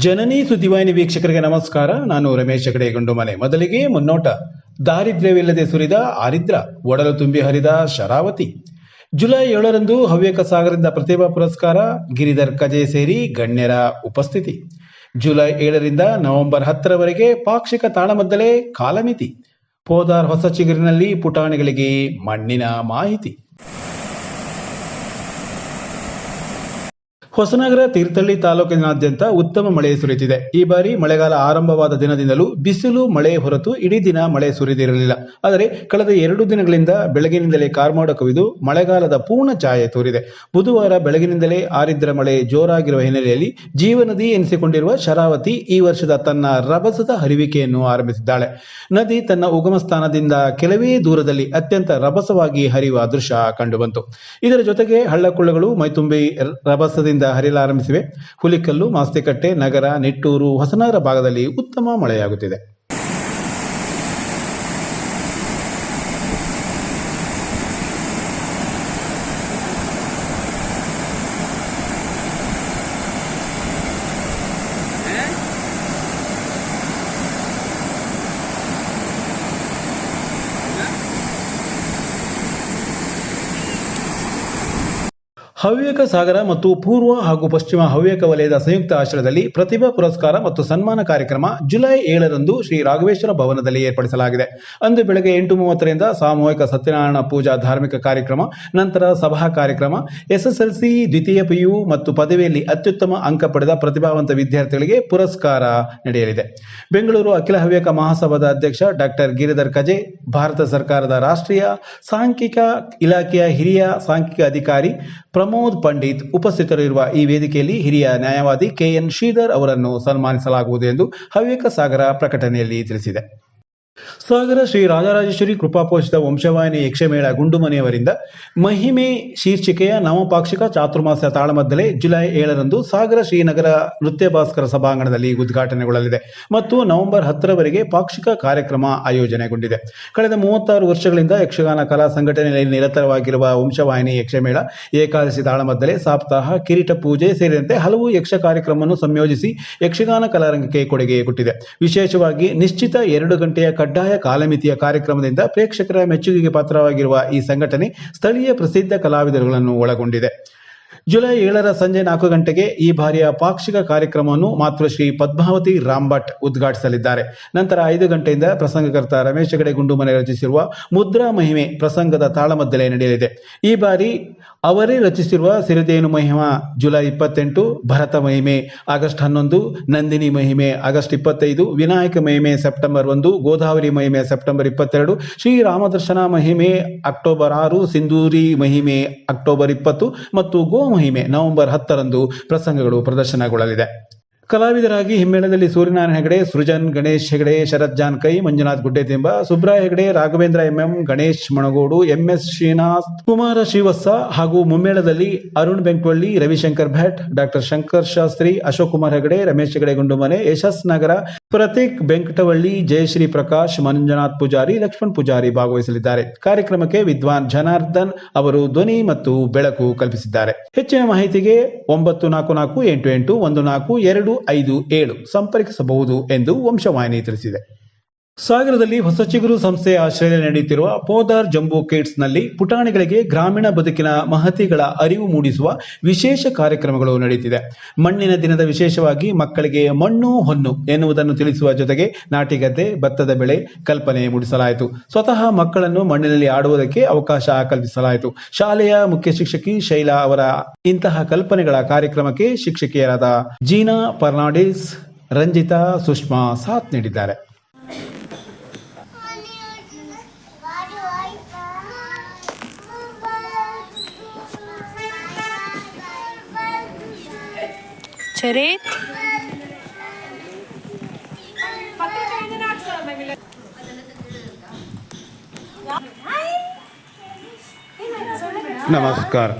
ಜನನಿ ಸುದ್ದಿವಾಹಿನಿ ವೀಕ್ಷಕರಿಗೆ ನಮಸ್ಕಾರ. ನಾನು ರಮೇಶ್ ಹೆಗಡೆ ಗುಂಡುಮನೆ. ಮೊದಲಿಗೆ ಮುನ್ನೋಟ. ದಾರಿದ್ರ್ಯವಿಲ್ಲದೆ ಸುರಿದ ಆರಿದ್ರ, ಒಡಲು ತುಂಬಿ ಹರಿದ ಶರಾವತಿ. ಜುಲೈ 7ರಂದು ಹವ್ಯಕ ಸಾಗರದಿಂದ ಪ್ರತಿಭಾ ಪುರಸ್ಕಾರ, ಗಿರಿಧರ್ ಕಜೆ ಸೇರಿ ಗಣ್ಯರ ಉಪಸ್ಥಿತಿ. ಜುಲೈ 7ರಿಂದ ನವೆಂಬರ್ 10ರವರೆಗೆ ಪಾಕ್ಷಿಕ ತಾಳಮದ್ದಲೆ ಕಾಲಮಿತಿ. ಪೋದಾರ್ ಹೊಸ ಚಿಗುರಿನಲ್ಲಿ ಪುಟಾಣಿಗಳಿಗೆ ಮಣ್ಣಿನ ಮಾಹಿತಿ. ಹೊಸನಗರ ತೀರ್ಥಹಳ್ಳಿ ತಾಲೂಕಿನಾದ್ಯಂತ ಉತ್ತಮ ಮಳೆ ಸುರಿಯುತ್ತಿದೆ. ಈ ಬಾರಿ ಮಳೆಗಾಲ ಆರಂಭವಾದ ದಿನದಿಂದಲೂ ಬಿಸಿಲು ಮಳೆ ಹೊರತು ಇಡೀ ದಿನ ಮಳೆ ಸುರಿದಿರಲಿಲ್ಲ. ಆದರೆ ಕಳೆದ 2 ದಿನಗಳಿಂದ ಬೆಳಗಿನಿಂದಲೇ ಕಾರ್ಮೋಡ ಕವಿದು ಮಳೆಗಾಲದ ಪೂರ್ಣ ಛಾಯೆ ತೋರಿದೆ. ಬುಧವಾರ ಬೆಳಗಿನಿಂದಲೇ ಆರಿದ್ರ ಮಳೆ ಜೋರಾಗಿರುವ ಹಿನ್ನೆಲೆಯಲ್ಲಿ ಜೀವನದಿ ಎನಿಸಿಕೊಂಡಿರುವ ಶರಾವತಿ ಈ ವರ್ಷದ ತನ್ನ ರಭಸದ ಹರಿವಿಕೆಯನ್ನು ಆರಂಭಿಸಿದ್ದಾಳೆ. ನದಿ ತನ್ನ ಉಗಮ ಸ್ಥಾನದಿಂದ ಕೆಲವೇ ದೂರದಲ್ಲಿ ಅತ್ಯಂತ ರಭಸವಾಗಿ ಹರಿಯುವ ದೃಶ್ಯ ಕಂಡುಬಂತು. ಇದರ ಜೊತೆಗೆ ಹಳ್ಳಕೊಳ್ಳಗಳು ಮೈತುಂಬಿ ರಭಸದಿಂದ ಹರಿಯಲಾರಂಭಿಸಿವೆ. ಹುಲಿಕಲ್ಲು, ಮಾಸ್ತಿಕಟ್ಟೆ, ನಗರ, ನಿಟ್ಟೂರು, ಹೊಸನಗರ ಭಾಗದಲ್ಲಿ ಉತ್ತಮ ಮಳೆಯಾಗುತ್ತಿದೆ. ಹವ್ಯಕ ಸಾಗರ ಮತ್ತು ಪೂರ್ವ ಹಾಗೂ ಪಶ್ಚಿಮ ಹವ್ಯಕ ವಲಯದ ಸಂಯುಕ್ತ ಆಶ್ರಯದಲ್ಲಿ ಪ್ರತಿಭಾ ಪುರಸ್ಕಾರ ಮತ್ತು ಸನ್ಮಾನ ಕಾರ್ಯಕ್ರಮ ಜುಲೈ 7ರಂದು ಶ್ರೀ ರಾಘವೇಶ್ವರ ಭವನದಲ್ಲಿ ಏರ್ಪಡಿಸಲಾಗಿದೆ. ಅಂದು ಬೆಳಗ್ಗೆ 8:30ರಿಂದ ಸಾಮೂಹಿಕ ಸತ್ಯನಾರಾಯಣ ಪೂಜಾ ಧಾರ್ಮಿಕ ಕಾರ್ಯಕ್ರಮ, ನಂತರ ಸಭಾ ಕಾರ್ಯಕ್ರಮ, ಎಸ್ಎಸ್ಎಲ್ಸಿ, ದ್ವಿತೀಯ ಪಿಯು ಮತ್ತು ಪದವಿಯಲ್ಲಿ ಅತ್ಯುತ್ತಮ ಅಂಕ ಪಡೆದ ಪ್ರತಿಭಾವಂತ ವಿದ್ಯಾರ್ಥಿಗಳಿಗೆ ಪುರಸ್ಕಾರ ನಡೆಯಲಿದೆ. ಬೆಂಗಳೂರು ಅಖಿಲ ಹವ್ಯಕ ಮಹಾಸಭಾದ ಅಧ್ಯಕ್ಷ ಡಾಕ್ಟರ್ ಗಿರಿಧರ್ ಕಜೆ, ಭಾರತ ಸರ್ಕಾರದ ರಾಷ್ಟ್ರೀಯ ಸಾಂಖ್ಯಿಕ ಇಲಾಖೆಯ ಹಿರಿಯ ಸಾಂಖ್ಯಿಕ ಅಧಿಕಾರಿ ಪ್ರಮೋದ್ ಪಂಡಿತ್ ಉಪಸ್ಥಿತರಿರುವ ಈ ವೇದಿಕೆಯಲ್ಲಿ ಹಿರಿಯ ನ್ಯಾಯವಾದಿ ಕೆಎನ್ ಶ್ರೀಧರ್ ಅವರನ್ನು ಸನ್ಮಾನಿಸಲಾಗುವುದು ಎಂದು ಹವ್ಯಕ ಸಾಗರ ಪ್ರಕಟಣೆಯಲ್ಲಿ ತಿಳಿಸಿದೆ. ಸಾಗರ ಶ್ರೀ ರಾಜರಾಜೇಶ್ವರಿ ಕೃಪಾಪೋಷಿತ ವಂಶವಾಹಿನಿ ಯಕ್ಷಮೇಳ ಗುಂಡುಮನೆಯವರಿಂದ ಮಹಿಮೆ ಶೀರ್ಷಿಕೆಯ ನವಪಾಕ್ಷಿಕ ಚಾತುರ್ಮಾಸ ತಾಳಮದ್ದಲೆ ಜುಲೈ 7ರಂದು ಸಾಗರ ಶ್ರೀನಗರ ನೃತ್ಯ ಭಾಸ್ಕರ ಸಭಾಂಗಣದಲ್ಲಿ ಉದ್ಘಾಟನೆಗೊಳ್ಳಲಿದೆ ಮತ್ತು ನವೆಂಬರ್ 10ರವರೆಗೆ ಪಾಕ್ಷಿಕ ಕಾರ್ಯಕ್ರಮ ಆಯೋಜನೆಗೊಂಡಿದೆ. ಕಳೆದ 36 ವರ್ಷಗಳಿಂದ ಯಕ್ಷಗಾನ ಕಲಾ ಸಂಘಟನೆಯಲ್ಲಿ ನಿರತವಾಗಿರುವ ವಂಶವಾಹಿನಿ ಯಕ್ಷಮೇಳ ಏಕಾದಶಿ ತಾಳಮದ್ದಲೆ, ಸಪ್ತಾಹ, ಕಿರೀಟ ಪೂಜೆ ಸೇರಿದಂತೆ ಹಲವು ಯಕ್ಷ ಕಾರ್ಯಕ್ರಮವನ್ನು ಸಂಯೋಜಿಸಿ ಯಕ್ಷಗಾನ ಕಲಾರಂಗಕ್ಕೆ ಕೊಡುಗೆ ಕೊಟ್ಟಿದೆ. ವಿಶೇಷವಾಗಿ ನಿಶ್ಚಿತ 2 ಗಂಟೆಯ ಕಡ್ಡಾಯ ಕಾಲಮಿತಿಯ ಕಾರ್ಯಕ್ರಮದಿಂದ ಪ್ರೇಕ್ಷಕರ ಮೆಚ್ಚುಗೆಗೆ ಪಾತ್ರವಾಗಿರುವ ಈ ಸಂಘಟನೆ ಸ್ಥಳೀಯ ಪ್ರಸಿದ್ಧ ಕಲಾವಿದರುಗಳನ್ನು ಒಳಗೊಂಡಿದೆ. ಜುಲೈ 7ರ ಸಂಜೆ 4 ಗಂಟೆಗೆ ಈ ಬಾರಿಯ ಪಾಕ್ಷಿಕ ಕಾರ್ಯಕ್ರಮವನ್ನು ಮಾತೃಶ್ರೀ ಪದ್ಮಾವತಿ ರಾಂಭಟ್ ಉದ್ಘಾಟಿಸಲಿದ್ದಾರೆ. ನಂತರ 5 ಗಂಟೆಯಿಂದ ಪ್ರಸಂಗಕರ್ತ ರಮೇಶ್ ಹೆಗಡೆ ಗುಂಡುಮನೆ ರಚಿಸಿರುವ ಮುದ್ರಾ ಮಹಿಮೆ ಪ್ರಸಂಗದ ತಾಳಮದ್ದಲೆ ನಡೆಯಲಿದೆ. ಈ ಬಾರಿ ಅವರೇ ರಚಿಸಿರುವ ಸಿರಿದೇನು ಮಹಿಮಾ ಜುಲೈ 28, ಭರತ ಮಹಿಮೆ ಆಗಸ್ಟ್ 11, ನಂದಿನಿ ಮಹಿಮೆ ಆಗಸ್ಟ್ 25, ವಿನಾಯಕ ಮಹಿಮೆ ಸೆಪ್ಟೆಂಬರ್ 1, ಗೋದಾವರಿ ಮಹಿಮೆ ಸೆಪ್ಟೆಂಬರ್ 22, ಶ್ರೀ ರಾಮದರ್ಶನ ಮಹಿಮೆ ಅಕ್ಟೋಬರ್ 6, ಸಿಂಧೂರಿ ಮಹಿಮೆ ಅಕ್ಟೋಬರ್ 20 ಮತ್ತು ಗೋ ಮಹಿಮೆ ನವೆಂಬರ್ 10ರಂದು ಪ್ರಸಂಗಗಳು ಪ್ರದರ್ಶನಗೊಳ್ಳಲಿದೆ. ಕಲಾವಿದರಾಗಿ ಹಿಮ್ಮೇಳದಲ್ಲಿ ಸೂರ್ಯನಾರಾಯಣ ಹೆಗಡೆ, ಸೃಜನ್, ಗಣೇಶ್ ಹೆಗಡೆ, ಶರತ್ ಜಾನ್ಕೈ, ಮಂಜುನಾಥ್ ಗುಡ್ಡೆತಿಂಬ, ಸುಬ್ರಾಯ ಹೆಗಡೆ, ರಾಘವೇಂದ್ರ ಎಂಎಂ, ಗಣೇಶ್ ಮಣಗೋಡು, ಎಂಎಸ್ ಶ್ರೀನಾಥ್, ಕುಮಾರ ಶ್ರೀವತ್ಸ ಹಾಗೂ ಮುಮ್ಮೇಳದಲ್ಲಿ ಅರುಣ್ ಬೆಂಕ್ವಳ್ಳಿ, ರವಿಶಂಕರ್ ಭಟ್, ಡಾಕ್ಟರ್ ಶಂಕರ್ ಶಾಸ್ತ್ರಿ, ಅಶೋಕ್ ಕುಮಾರ್ ಹೆಗಡೆ, ರಮೇಶ್ ಹೆಗಡೆ ಗುಂಡುಮನೆ, ಯಶಸ್ ನಗರ, ಪ್ರತೀಕ್ ಬೆಂಕಟವಳ್ಳಿ, ಜಯಶ್ರೀ ಪ್ರಕಾಶ್, ಮಂಜುನಾಥ್ ಪೂಜಾರಿ, ಲಕ್ಷ್ಮಣ್ ಪೂಜಾರಿ ಭಾಗವಹಿಸಲಿದ್ದಾರೆ. ಕಾರ್ಯಕ್ರಮಕ್ಕೆ ವಿದ್ವಾನ್ ಜನಾರ್ದನ್ ಅವರು ಧ್ವನಿ ಮತ್ತು ಬೆಳಕು ಕಲ್ಪಿಸಿದ್ದಾರೆ. ಹೆಚ್ಚಿನ ಮಾಹಿತಿಗೆ 9448814257 ಸಂಪರ್ಕಿಸಬಹುದು ಎಂದು ವಂಶವಾಹಿನಿ ತಿಳಿಸಿದೆ. ಸಾಗರದಲ್ಲಿ ಹೊಸ ಚಿಗುರು ಸಂಸ್ಥೆಯ ಆಶ್ರಯದಲ್ಲಿ ನಡೆಯುತ್ತಿರುವ ಪೋದಾರ್ ಜಂಬೂ ಕಿಡ್ಸ್ನಲ್ಲಿ ಪುಟಾಣಿಗಳಿಗೆ ಗ್ರಾಮೀಣ ಬದುಕಿನ ಮಹತಿಗಳ ಅರಿವು ಮೂಡಿಸುವ ವಿಶೇಷ ಕಾರ್ಯಕ್ರಮಗಳು ನಡೆಯುತ್ತಿದೆ. ಮಣ್ಣಿನ ದಿನದ ವಿಶೇಷವಾಗಿ ಮಕ್ಕಳಿಗೆ ಮಣ್ಣು ಹೊನ್ನು ಎನ್ನುವುದನ್ನು ತಿಳಿಸುವ ಜೊತೆಗೆ ನಾಟಿಗದ್ದೆ, ಭತ್ತದ ಬೆಳೆ ಕಲ್ಪನೆ ಮೂಡಿಸಲಾಯಿತು. ಸ್ವತಃ ಮಕ್ಕಳನ್ನು ಮಣ್ಣಿನಲ್ಲಿ ಆಡುವುದಕ್ಕೆ ಅವಕಾಶ ಕಲ್ಪಿಸಲಾಯಿತು. ಶಾಲೆಯ ಮುಖ್ಯ ಶಿಕ್ಷಕಿ ಶೈಲಾ ಅವರ ಇಂತಹ ಕಲ್ಪನೆಗಳ ಕಾರ್ಯಕ್ರಮಕ್ಕೆ ಶಿಕ್ಷಕಿಯರಾದ ಜೀನಾ ಫರ್ನಾಂಡಿಸ್, ರಂಜಿತಾ, ಸುಷ್ಮಾ ಸಾಥ್ ನೀಡಿದ್ದಾರೆ. ಚರಿತ್ ನಮಸ್ಕಾರ.